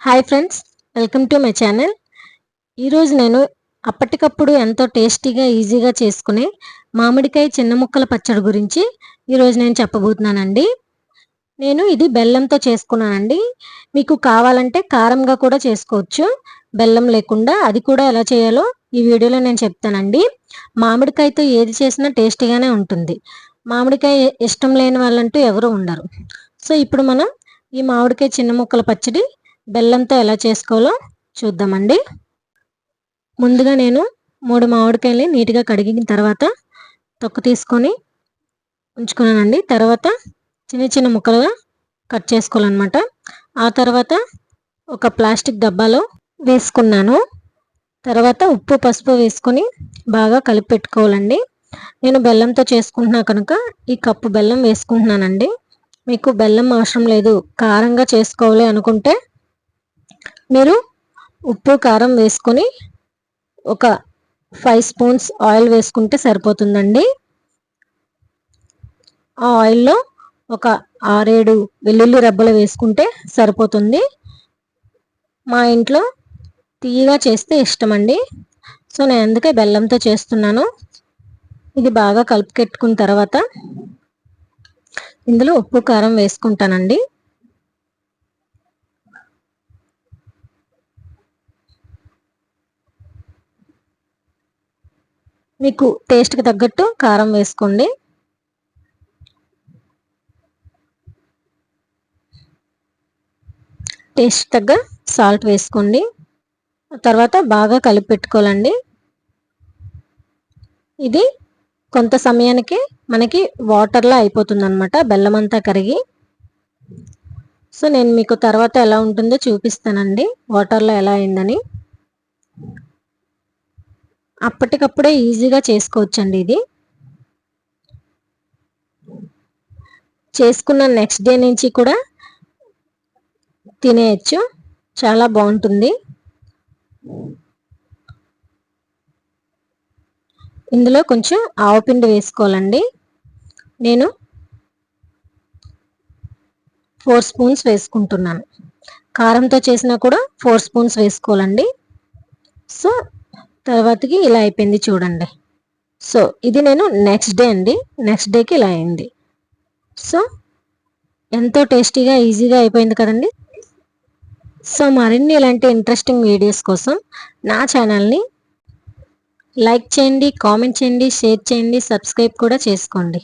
Hi friends, welcome to my channel. ఈరోజు నేను అప్పటికప్పుడు ఎంతో టేస్టీగా ఈజీగా చేసుకునే మామిడికాయ చిన్న ముక్కల పచ్చడి గురించి ఈరోజు నేను చెప్పబోతున్నానండి. నేను ఇది బెల్లంతో చేసుకున్నానండి. మీకు కావాలంటే కారంగా కూడా చేసుకోవచ్చు, బెల్లం లేకుండా. అది కూడా ఎలా చేయాలో ఈ వీడియోలో నేను చెప్తానండి. మామిడికాయతో ఏది చేసినా టేస్టీగానే ఉంటుంది. మామిడికాయ ఇష్టం లేని వాళ్ళంటూ ఎవరు ఉండరు. సో ఇప్పుడు మనం ఈ మామిడికాయ చిన్న ముక్కల పచ్చడి బెల్లంతో ఎలా చేసుకోవాలో చూద్దామండి. ముందుగా నేను 3 మామిడికాయల్ని నీట్గా కడిగిన తర్వాత తొక్క తీసుకొని ఉంచుకున్నానండి. తర్వాత చిన్న చిన్న ముక్కలుగా కట్ చేసుకోవాలన్నమాట. ఆ తర్వాత ఒక ప్లాస్టిక్ డబ్బాలో వేసుకున్నాను. తర్వాత ఉప్పు పసుపు వేసుకొని బాగా కలిపి పెట్టుకోవాలండి. నేను బెల్లంతో చేసుకుంటున్నా కనుక ఈ కప్పు బెల్లం వేసుకుంటున్నానండి. మీకు బెల్లం అవసరం లేదు, కారంగా చేసుకోవాలి అనుకుంటే మీరు ఉప్పు కారం వేసుకొని ఒక 5 స్పూన్స్ ఆయిల్ వేసుకుంటే సరిపోతుందండి. ఆ ఆయిల్లో ఒక 6-7 వెల్లుల్లి రెబ్బలు వేసుకుంటే సరిపోతుంది. మా ఇంట్లో తీయగా చేస్తే ఇష్టమండి, సో నేను అందుకే బెల్లంతో చేస్తున్నాను. ఇది బాగా కలుపుకెట్టుకున్న తర్వాత ఇందులో ఉప్పు కారం వేసుకుంటానండి. మీకు టేస్ట్కి తగ్గట్టు కారం వేసుకోండి. టేస్ట్ తగ్గ సాల్ట్ వేసుకోండి. తర్వాత బాగా కలిపి పెట్టుకోవాలండి. ఇది కొంత సమయానికి మనకి వాటర్లా అయిపోతుంది అనమాట, బెల్లం అంతా కరిగి. సో నేను మీకు తర్వాత ఎలా ఉంటుందో చూపిస్తానండి, వాటర్లో ఎలా అయిందని. అప్పటికప్పుడే ఈజీగా చేసుకోవచ్చండి. ఇది చేసుకున్న నెక్స్ట్ డే నుంచి కూడా తినేయచ్చు, చాలా బాగుంటుంది. ఇందులో కొంచెం ఆవపిండి వేసుకోవాలండి. నేను 4 స్పూన్స్ వేసుకుంటున్నాను. కారంతో చేసినా కూడా 4 స్పూన్స్ వేసుకోవాలండి. సో తర్వాతకి ఇలా అయిపోయింది చూడండి. సో ఇది నేను నెక్స్ట్ డే అండి, నెక్స్ట్ డేకి ఇలా అయింది. సో ఎంతో టేస్టీగా ఈజీగా అయిపోయింది కదండి. సో మరిన్ని ఇలాంటి ఇంట్రెస్టింగ్ వీడియోస్ కోసం నా ఛానల్ని లైక్ చేయండి, కామెంట్ చేయండి, షేర్ చేయండి, సబ్స్క్రైబ్ కూడా చేసుకోండి.